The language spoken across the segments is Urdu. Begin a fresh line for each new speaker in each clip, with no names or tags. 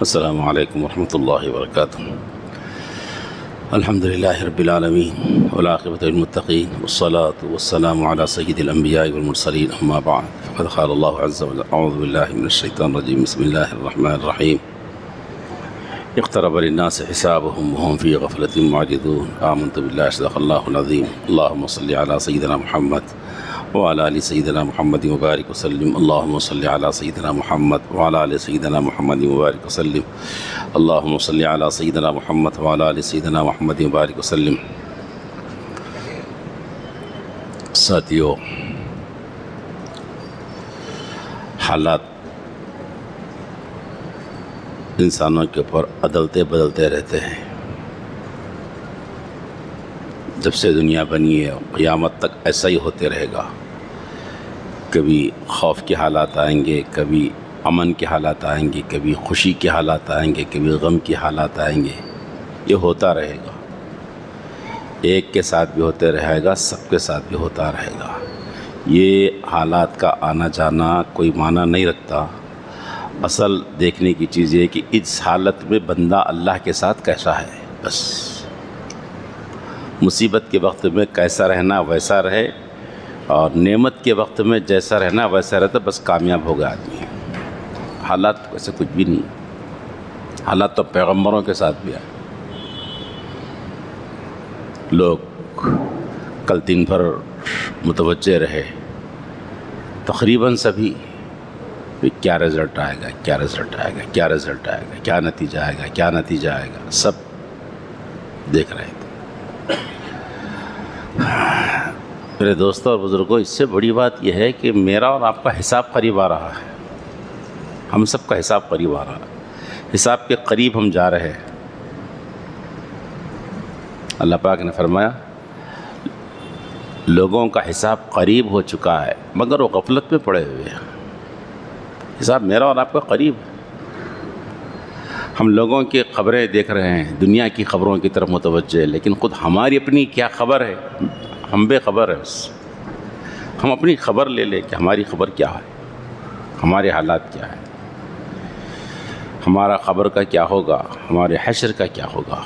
السلام علیکم ورحمۃ اللہ وبرکاتہ۔ الحمد للہ رب العالمین والعاقبۃ للمتقین والصلاة والسلام علی سید الانبیاء والمرسلین، اما بعد فقد قال اللہ عز وجل اعوذ باللہ من الشیطان الرجیم، بسم اللہ الرحمن الرحیم۔ اقترب للناس حسابهم وهم فی غفلۃ معرضون، آمنت باللہ صدق اللہ العظیم۔ اللہم صل علی سیدنا محمد وعلى آل سیدنا محمد وبارک وسلم، اللہم صل علی سیدنا محمد وعلى آل سیدنا محمد وبارک وسلم، اللہم صل علی سیدنا محمد وعلى آل سیدنا محمد وبارک وسلم۔ ساتھیو، حالات انسانوں کے اوپر عدلتے بدلتے رہتے ہیں۔ جب سے دنیا بنی ہے قیامت تک ایسا ہی ہوتے رہے گا۔ کبھی خوف کے حالات آئیں گے، کبھی امن کے حالات آئیں گے، کبھی خوشی کے حالات آئیں گے، کبھی غم کے حالات آئیں گے۔ یہ ہوتا رہے گا، ایک کے ساتھ بھی ہوتے رہے گا، سب کے ساتھ بھی ہوتا رہے گا۔ یہ حالات کا آنا جانا کوئی معنی نہیں رکھتا۔ اصل دیکھنے کی چیز یہ کہ اس حالت میں بندہ اللہ کے ساتھ کیسا ہے، بس مصیبت کے وقت میں کیسا رہنا ویسا رہے، اور نعمت کے وقت میں جیسا رہنا ویسا رہتا، بس کامیاب ہو گیا آدمی۔ حالات ویسے کچھ بھی نہیں، حالات تو پیغمبروں کے ساتھ بھی آئے۔ لوگ کل دن بھر متوجہ رہے، تقریباً سبھی کیا رزلٹ آئے گا، کیا رزلٹ آئے گا، کیا رزلٹ آئے گا، کیا نتیجہ آئے گا، کیا نتیجہ آئے گا، سب دیکھ رہے تھے۔ میرے دوستوں اور بزرگوں، اس سے بڑی بات یہ ہے کہ میرا اور آپ کا حساب قریب آ رہا ہے۔ ہم سب کا حساب قریب آ رہا ہے، حساب کے قریب ہم جا رہے ہیں۔ اللہ پاک نے فرمایا لوگوں کا حساب قریب ہو چکا ہے مگر وہ غفلت میں پڑے ہوئے ہیں۔ حساب میرا اور آپ کا قریب ہے۔ ہم لوگوں کی خبریں دیکھ رہے ہیں، دنیا کی خبروں کی طرف متوجہ ہے، لیکن خود ہماری اپنی کیا خبر ہے؟ ہم بے خبر ہیں۔ بس ہم اپنی خبر لے لیں کہ ہماری خبر کیا ہے، ہمارے حالات کیا ہے، ہمارا خبر کا کیا ہوگا، ہمارے حشر کا کیا ہوگا،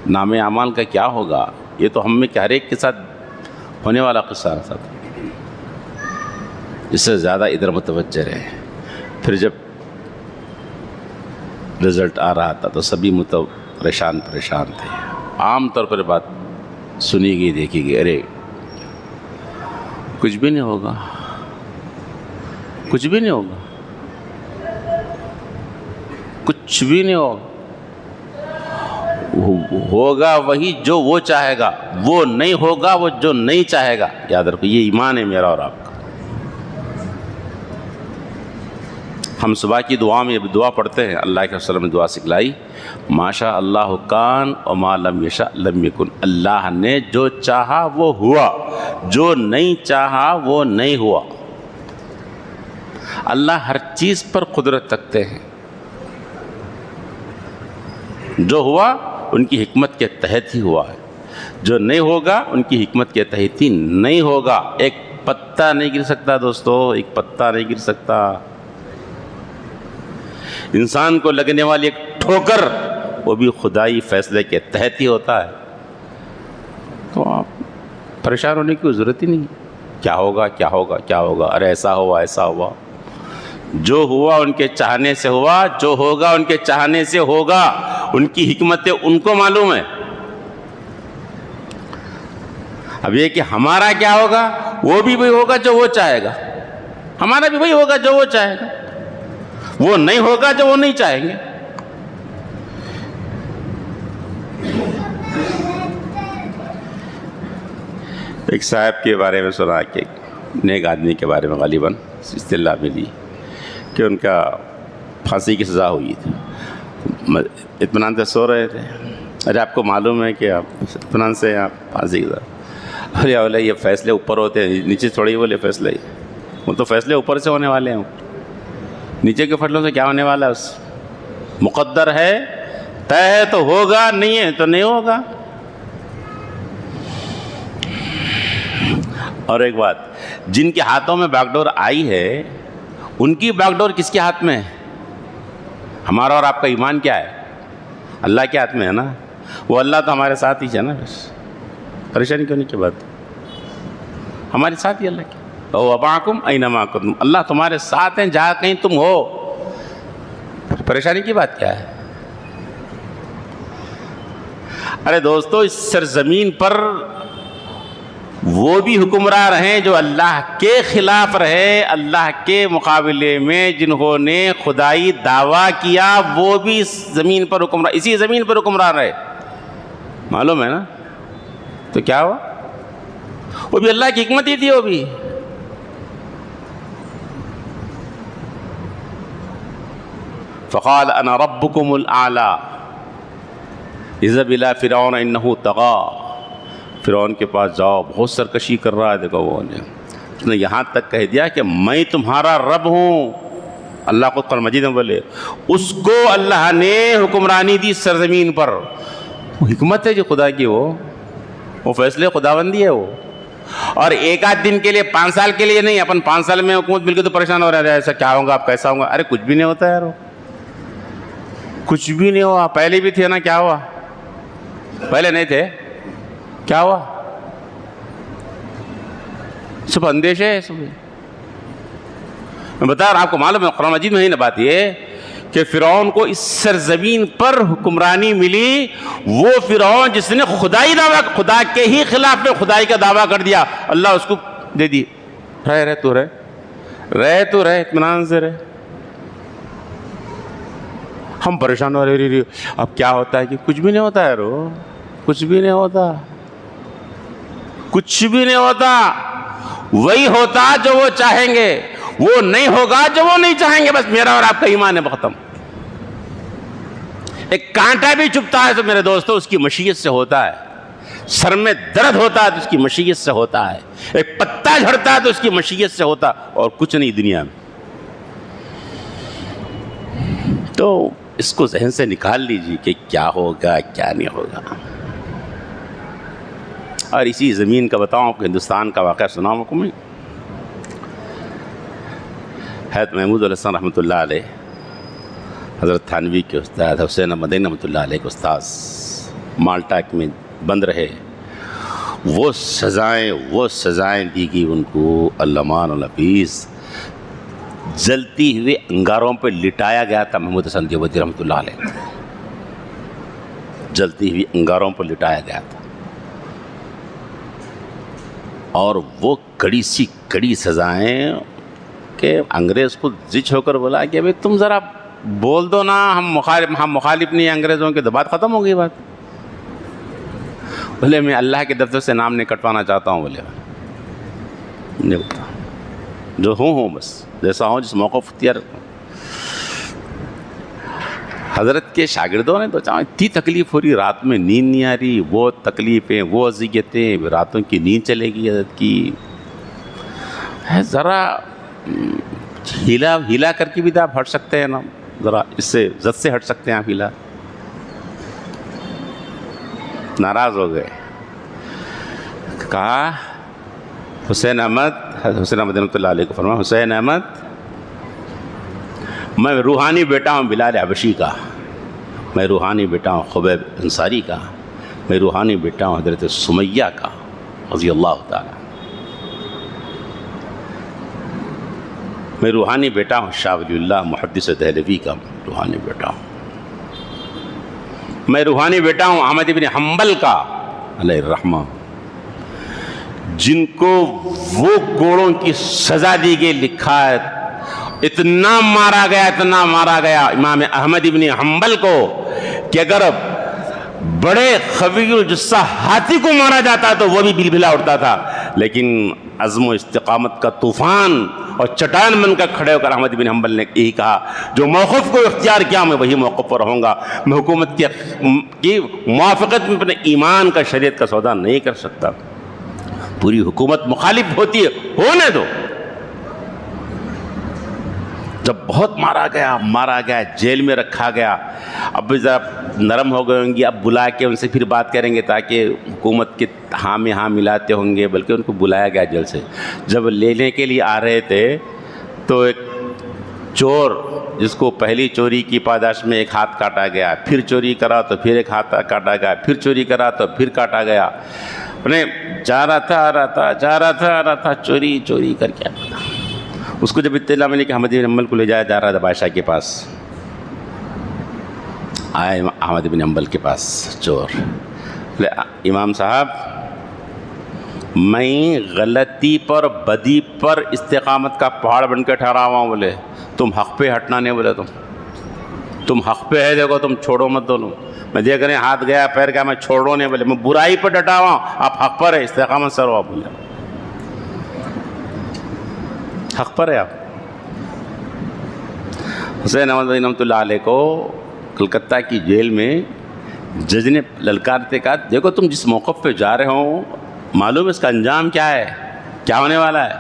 نام اعمال کا کیا ہوگا۔ یہ تو ہم میں ہر ایک کے ساتھ ہونے والا قصہ ہے۔ اس سے زیادہ ادھر متوجہ رہے۔ پھر جب رزلٹ آ رہا تھا تو سبھی پریشان تھے۔ عام طور پر بات سنی گئی، دیکھی گئی، ارے کچھ بھی نہیں ہوگا، کچھ بھی نہیں ہوگا، کچھ بھی نہیں ہوگا، ہوگا وہی جو وہ چاہے گا، وہ نہیں ہوگا وہ جو نہیں چاہے گا۔ یاد رکھو، یہ ایمان ہے میرا اور آپ کا۔ ہم صبح کی دعا میں یہ دعا پڑھتے ہیں، اللہ کے وسلم نے دعا سکھلائی، ما شاء اللہ کان وما لم یشاء لم یکن۔ اللہ نے جو چاہا وہ ہوا، جو نہیں چاہا وہ نہیں ہوا۔ اللہ ہر چیز پر قدرت رکھتے ہیں۔ جو ہوا ان کی حکمت کے تحت ہی ہوا ہے، جو نہیں ہوگا ان کی حکمت کے تحت ہی نہیں ہوگا۔ ایک پتا نہیں گر سکتا دوستو، ایک پتا نہیں گر سکتا۔ انسان کو لگنے والی ایک ٹھوکر وہ بھی خدائی فیصلے کے تحت ہی ہوتا ہے۔ تو آپ پریشان ہونے کی ضرورت ہی نہیں، کیا ہوگا کیا ہوگا کیا ہوگا، ارے ایسا ہوا ایسا ہوا۔ جو ہوا ان کے چاہنے سے ہوا، جو ہوگا ان کے چاہنے سے ہوگا۔ ان کی حکمتیں ان کو معلوم ہے۔ اب یہ کہ ہمارا کیا ہوگا، وہ بھی وہی ہوگا جو وہ چاہے گا، ہمارا بھی وہی ہوگا جو وہ چاہے گا، وہ نہیں ہوگا جو وہ نہیں چاہیں گے۔ ایک صاحب کے بارے میں سنا کہ نیک آدمی کے بارے میں غالباً اصطلاح ملی کہ ان کا پھانسی کی سزا ہوئی تھی۔ اطمینان سے سو رہے تھے، ارے آپ کو معلوم ہے کہ آپ اطمینان سے آپ پھانسی کی سزا، ارے بولے یہ فیصلے اوپر ہوتے ہیں، نیچے تھوڑی بولے فیصلے، وہ تو فیصلے اوپر سے ہونے والے ہیں، نیچے کے فیصلوں سے کیا ہونے والا ہے؟ اس مقدر ہے، طے ہے تو ہوگا، نہیں ہے تو نہیں ہوگا۔ اور ایک بات، جن کے ہاتھوں میں باغ ڈور آئی ہے ان کی باغ ڈور کس کے ہاتھ میں ہے؟ ہمارا اور آپ کا ایمان کیا ہے؟ اللہ کے ہاتھ میں ہے نا. وہ اللہ تو ہمارے ساتھ ہی ہے نا. بس پریشانی کیوں نہیں کی بات؟ ہمارے ساتھ ہی اللہ کی. وَمَعَكُمْ أَيْنَمَا كُنتُمْ، اللہ تمہارے ساتھ ہیں جہاں کہیں تم ہو. پریشانی کی بات کیا ہے؟ ارے دوستو، اس سرزمین پر وہ بھی حکمراں رہیں جو اللہ کے خلاف رہے، اللہ کے مقابلے میں جنہوں نے خدائی دعویٰ کیا وہ بھی اس زمین پر حکمراں، اسی زمین پر حکمراں رہے. معلوم ہے نا؟ تو کیا ہوا؟ وہ بھی اللہ کی حکمت ہی تھی. وہ بھی فقال انا ربکم الاعلی اذهب الى فرعون انه طغى. فرعون کے پاس جاؤ، بہت سرکشی کر رہا ہے. دیکھو وہ نے اس نے یہاں تک کہہ دیا کہ میں تمہارا رب ہوں. اللہ کو قرآن مجید میں بولے اس کو اللہ نے حکمرانی دی سرزمین پر. وہ حکمت ہے جو خدا کی، وہ فیصلے خداوندی ہے وہ. اور ایک آدھ دن کے لیے، 5 سال کے لیے نہیں. اپن 5 سال میں حکومت مل کے تو پریشان ہو رہا ہے، ایسا کیا ہوگا، اب کیسا ہوگا. ارے کچھ بھی نہیں ہوتا یار، کچھ بھی نہیں ہوا. پہلے بھی تھے نا، کیا ہوا؟ پہلے نہیں تھے، کیا ہوا؟ سب اندیشے ہے. سب میں بتا رہا آپ کو، معلوم ہے قرآن مجید میں ہی نہ بات یہ کہ فرعون کو اس سرزمین پر حکمرانی ملی. وہ فرعون جس نے خدائی دعویٰ، خدا کے ہی خلاف میں خدائی کا دعویٰ کر دیا، اللہ اس کو دے دی. رہ تو رہ اطمینان سے رہ. ہم پریشان ہو رہے، اب کیا ہوتا ہے کہ کچھ بھی نہیں ہوتا ہے. کچھ بھی نہیں ہوتا، کچھ بھی نہیں ہوتا. وہی ہوتا جو وہ چاہیں گے، وہ نہیں ہوگا جو وہ نہیں چاہیں گے. بس میرا اور آپ کا ایمان ہے، ختم. ایک کانٹا بھی چبھتا ہے تو میرے دوستو اس کی مشیت سے ہوتا ہے. سر میں درد ہوتا ہے تو اس کی مشیت سے ہوتا ہے. ایک پتا جھڑتا ہے تو اس کی مشیت سے ہوتا، اور کچھ نہیں دنیا میں. تو اس کو ذہن سے نکال لیجیے کہ کیا ہوگا کیا نہیں ہوگا. اور اسی زمین کا بتاؤں آپ کو، ہندوستان کا واقعہ سناؤں آپ کو میں. حضرت محمود علیہ السلام رحمۃ اللہ علیہ، حضرت تھانوی کے استاد حسین مدنی رحمۃ اللہ علیہ کے استاذ مالٹا میں بند رہے. وہ سزائیں دی گئی ان کو. علمان الحفیظ جلتی ہوئے انگاروں پہ لٹایا گیا تھا. محمود حسن دیوبندی رحمۃ اللہ علیہ جلتی ہوئی انگاروں پر لٹایا گیا تھا. اور وہ کڑی سزائیں کہ انگریز کو زچ ہو کر بولا کہ بھئی تم ذرا بول دو نا، ہم مخالف نہیں ہیں انگریزوں کے، تو بات ختم ہو گئی. بات بولے میں اللہ کے دفتر سے نام نہیں کٹوانا چاہتا ہوں. بولے نہیں بتا، جو ہوں بس جیسا ہوں، جس موقف اختیار رکھوں. حضرت کے شاگردوں نے تو چاہا اتنی تکلیف ہو رہی، رات میں نیند نہیں آ رہی، وہ تکلیفیں، وہ اذیتیں، راتوں کی نیند چلے گی حضرت کی. ذرا ہیلا کر کے بھی تو آپ ہٹ سکتے ہیں نا، ذرا اس سے زد سے ہٹ سکتے ہیں آپ ہیلا. ناراض ہو گئے. کہا حسین احمد رحمۃ اللہ علیہ کو فرمایا، حسین احمد میں روحانی بیٹا ہوں بلال حبشی کا، میں روحانی بیٹا ہوں خبیب انصاری کا، میں روحانی بیٹا ہوں حضرت سمیہ کا رضی اللہ تعالیٰ، میں روحانی بیٹا ہوں شاہ ولی اللہ محدث دہلوی کا روحانی بیٹا ہوں، میں روحانی بیٹا ہوں احمد بن حنبل کا علیہ الرحمہ، جن کو وہ کوڑوں کی سزا دی گئی. لکھا ہے اتنا مارا گیا امام احمد بن حنبل کو کہ اگر بڑے قوی الجثہ ہاتھی کو مارا جاتا تو وہ بھی بلبلا اٹھتا تھا، لیکن عزم و استقامت کا طوفان اور چٹان بن کر کھڑے ہو کر احمد بن حنبل نے یہی کہا، جو موقف کو اختیار کیا میں وہی موقف پر رہوں گا. میں حکومت کی موافقت میں اپنے ایمان کا، شریعت کا سودا نہیں کر سکتا. پوری حکومت مخالف ہوتی ہے، ہونے دو. جب بہت مارا گیا، جیل میں رکھا گیا. اب ذرا نرم ہو گئے ہوں گے، اب بلا کے ان سے پھر بات کریں گے تاکہ حکومت کے ہاں میں ہاں ملاتے ہوں گے، بلکہ ان کو بلایا گیا جیل سے. جب لینے کے لیے آ رہے تھے تو ایک چور جس کو پہلی چوری کی پاداش میں ایک ہاتھ کاٹا گیا، پھر چوری کرا تو پھر ایک ہاتھ کاٹا گیا، پھر چوری کرا تو پھر کاٹا گیا، جا رہا تھا آ رہا تھا چوری کر کے آتا. اس کو جب اطلاع ملی کہ احمد بن حنبل کو لے جایا جا رہا تھا بادشاہ کے پاس، آیا احمد بن حنبل کے پاس چور، بولے امام صاحب میں غلطی پر بدی پر استقامت کا پہاڑ بن کے ٹھہرا ہوا ہوں، بولے تم حق پہ ہٹنا نہیں، بولے تم حق پہ ہے، دیکھو تم چھوڑو مت دونوں. میں دیکھ رہے ہاتھ گیا پیر گیا، میں چھوڑو نہیں، بولے میں برائی پر ڈٹا ہوا ہوں، آپ حق پر ہے، استقامت سے رہو. بولے حق پر ہے آپ. حسین احمد رحمۃ اللہ علیہ کو کلکتہ کی جیل میں جج نے للکارتے کہا دیکھو تم جس موقف پہ جا رہے ہو معلوم ہے اس کا انجام کیا ہے، کیا ہونے والا ہے.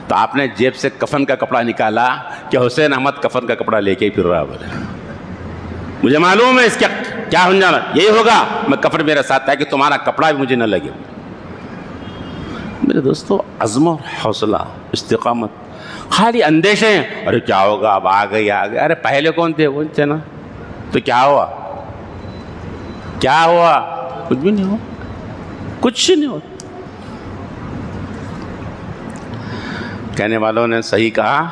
تو آپ نے جیب سے کفن کا کپڑا نکالا کہ حسین احمد کفن کا کپڑا لے کے ہی پھر رہا. بولے مجھے معلوم ہے اس کا کیا انجام ہے، یہی ہوگا، میں کفن میرے ساتھ ہے کہ تمہارا کپڑا بھی مجھے نہ لگے. میرے دوستو عزم اور حوصلہ، استقامت، خالی اندیشے ہیں ارے کیا ہوگا، اب آ گئے. ارے پہلے کون تھے؟ وہ تھے نا. تو کیا ہوا؟ کچھ بھی نہیں ہوا، کچھ نہیں ہوا. کہنے والوں نے صحیح کہا،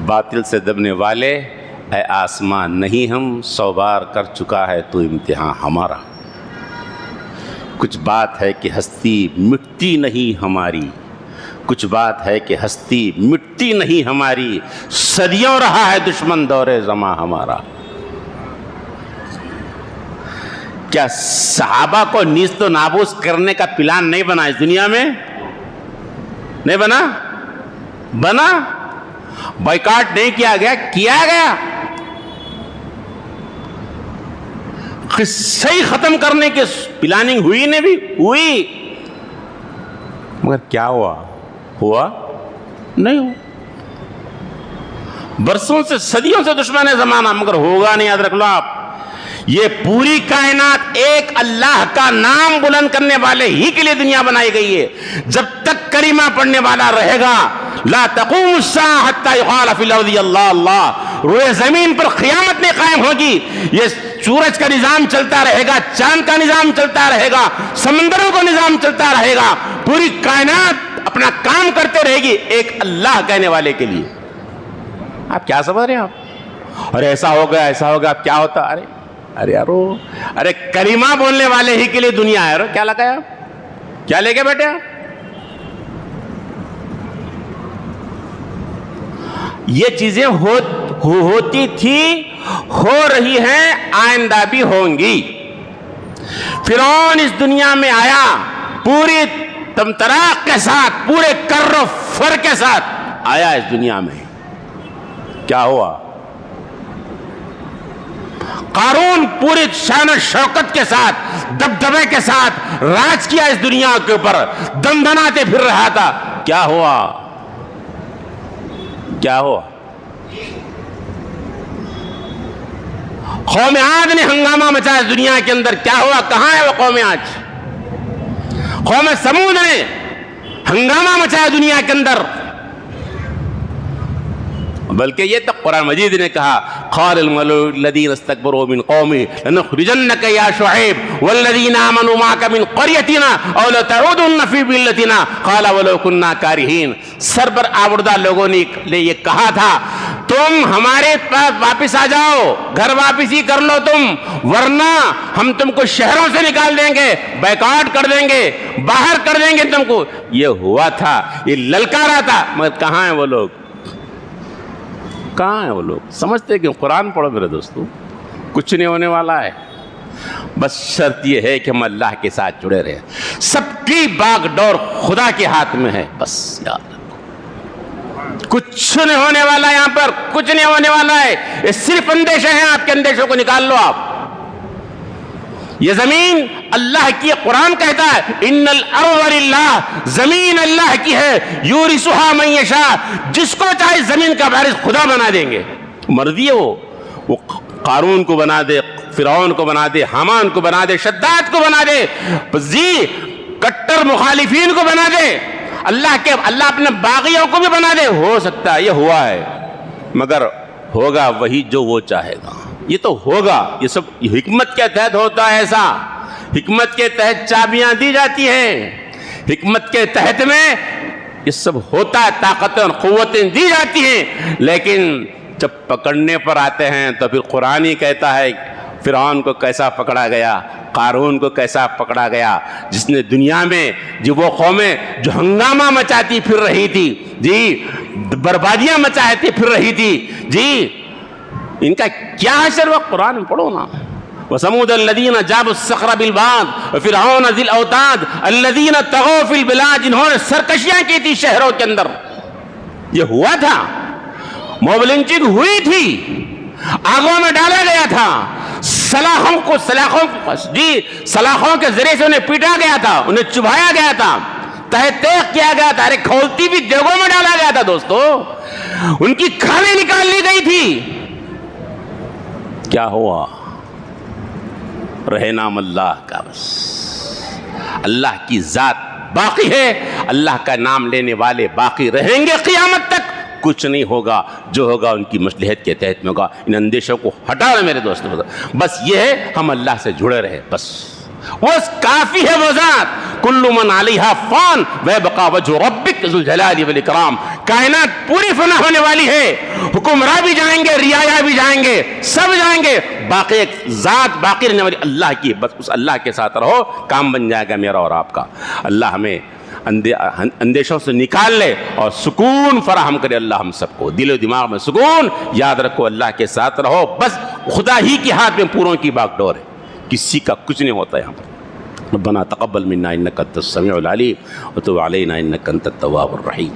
باطل سے دبنے والے اے آسمان نہیں ہم 100 بار کر چکا ہے تو امتحان ہمارا. کچھ بات ہے کہ ہستی مٹتی نہیں ہماری، کچھ بات ہے کہ ہستی مٹتی نہیں ہماری، صدیوں رہا ہے دشمن دور زماں ہمارا. کیا صحابہ کو نیست و نابود کرنے کا پلان نہیں بنا اس دنیا میں؟ نہیں بنا بائیکاٹ نہیں کیا گیا. قصے ہی ختم کرنے کی پلاننگ ہوئی ہوئی، مگر کیا ہوا نہیں ہوا. برسوں سے صدیوں سے دشمن ہے زمانہ، مگر ہوگا نہیں. یاد رکھ لو آپ، یہ پوری کائنات ایک اللہ کا نام بلند کرنے والے ہی کے لیے دنیا بنائی گئی ہے. جب تک کلمہ پڑھنے والا رہے گا لا تقوم الساعة حتى يقال في الارض اللہ اللہ، روئے زمین پر قیامت نہیں قائم ہوگی. یہ سورج کا نظام چلتا رہے گا، چاند کا نظام چلتا رہے گا، سمندروں کا نظام چلتا رہے گا، پوری کائنات اپنا کام کرتے رہے گی ایک اللہ کہنے والے کے لیے. آپ کیا سمجھ رہے ہیں آپ؟ ارے ایسا ہو گیا اب کیا ہوتا؟ ارے کلمہ بولنے والے ہی کے لیے دنیا ہے. کیا لگایا، کیا لے کے بیٹھے آپ؟ یہ چیزیں ہوتی تھی، ہو رہی ہیں، آئندہ بھی ہوں گی. فرعون اس دنیا میں آیا پوری تمطراق کے ساتھ، پورے کر و فر کے ساتھ آیا اس دنیا میں. کیا ہوا؟ قارون پوری شان و شوکت کے ساتھ، دبدبے کے ساتھ راج کیا اس دنیا کے اوپر، دندناتے پھر رہا تھا. کیا ہوا؟ قوم عاد نے ہنگامہ مچایا اس دنیا کے اندر. کیا ہوا؟ کہاں ہے وہ قوم عاد؟ قوم سمود نے ہنگامہ مچایا دنیا کے اندر. بلکہ یہ تو قرآن مجید نے کہا قال الملأ الذين استكبروا من قومه لنخرجنك يا شعيب والذين آمنوا معك من قريتنا او لتعودن في ملتنا قال ولو كنا كارهين. سربر آوردہ لوگوں نے یہ کہا تھا تم ہمارے پاس واپس آ جاؤ، گھر واپس ہی کر لو تم، ورنہ ہم تم کو شہروں سے نکال دیں گے، بیکاٹ کر دیں گے، باہر کر دیں گے تم کو. یہ ہوا تھا، یہ للکارا تھا. مگر کہاں ہیں وہ لوگ؟ سمجھتے کہ قرآن پڑھو میرے دوستو، کچھ نہیں ہونے والا ہے. بس شرط یہ ہے کہ ہم اللہ کے ساتھ جڑے رہے. سب کی باغ ڈور خدا کے ہاتھ میں ہے. بس یاد رکھو، کچھ نہیں ہونے والا، یہاں پر کچھ نہیں ہونے والا ہے. یہ صرف اندیشے ہیں، آپ کے اندیشوں کو نکال لو. آپ یہ زمین اللہ کی، قرآن کہتا ہے ان الارض للہ، زمین اللہ کی ہے، یورثھا من یشاء، جس کو چاہے زمین کا وارث خدا بنا دیں گے. مرضی ہے وہ قارون کو بنا دے، فرعون کو بنا دے، حامان کو بنا دے، شداد کو بنا دے، کٹر مخالفین کو بنا دے. اللہ اپنے باغیوں کو بھی بنا دے، ہو سکتا ہے، یہ ہوا ہے، مگر ہوگا وہی جو وہ چاہے گا۔ یہ تو ہوگا، یہ سب حکمت کے تحت ہوتا ہے، ایسا حکمت کے تحت چابیاں دی جاتی ہیں، حکمت کے تحت میں یہ سب ہوتا ہے، طاقتیں اور قوتیں دی جاتی ہیں، لیکن جب پکڑنے پر آتے ہیں تو پھر قرآن ہی کہتا ہے فرعون کو کیسا پکڑا گیا، قارون کو کیسا پکڑا گیا، جس نے دنیا میں جو وہ قومیں جو ہنگامہ مچاتی پھر رہی تھی، جی بربادیاں مچاتی پھر رہی تھی، جی ان کا کیا حشر ہوا، قرآن میں پڑھو نا۔ وَثَمُودَ الَّذِينَ جَابُوا الصَّخْرَ بِالْوَادِ وَفِرْعَوْنَ ذِي الْأَوْتَادِ الَّذِينَ طَغَوْا فِي الْبِلَادِ، جنہوں نے سرکشیاں کی تھی شہروں کے اندر، یہ ہوا تھا، موب لنچنگ ہوئی تھی، آگوں میں ڈالا گیا تھا، سلاخوں کے ذریعے سے انہیں پیٹا گیا تھا، انہیں چبھایا گیا تھا، تہ تیغ کیا گیا تھا، ارے کھولتی بھی دیگوں میں ڈالا گیا تھا دوستو، ان کی کھالیں نکال لی گئی تھی۔ کیا ہوا؟ رہے نام اللہ کا، بس اللہ کی ذات باقی ہے، اللہ کا نام لینے والے باقی رہیں گے قیامت تک، کچھ نہیں ہوگا، جو ہوگا ان کی مصلحت کے تحت میں ہوگا۔ ان اندیشوں کو ہٹانا میرے دوستوں، بس یہ ہے ہم اللہ سے جڑے رہے، بس وہ کافی ہے وہ ذات۔ کل من علیہا فان ویبقا وجہ ربک ذو الجلال والاکرام، کائنات پوری فنا ہونے والی ہے، حکمراں بھی جائیں گے، رعایا بھی جائیں گے، سب جائیں گے، باقی ایک ذات باقی رہنے والی اللہ کی، بس اس اللہ کے ساتھ رہو، کام بن جائے گا میرا اور آپ کا۔ اللہ ہمیں اندیشوں سے نکال لے اور سکون فراہم کرے اللہ ہم سب کو، دل و دماغ میں سکون، یاد رکھو اللہ کے ساتھ رہو، بس خدا ہی کے ہاتھ میں پوروں کی باغ ڈور ہے، کسی کا کچھ نہیں ہوتا یہاں پر۔ ربنا تقبل منا انک انت السمیع العلیم وتب علینا انک انت التواب الرحیم۔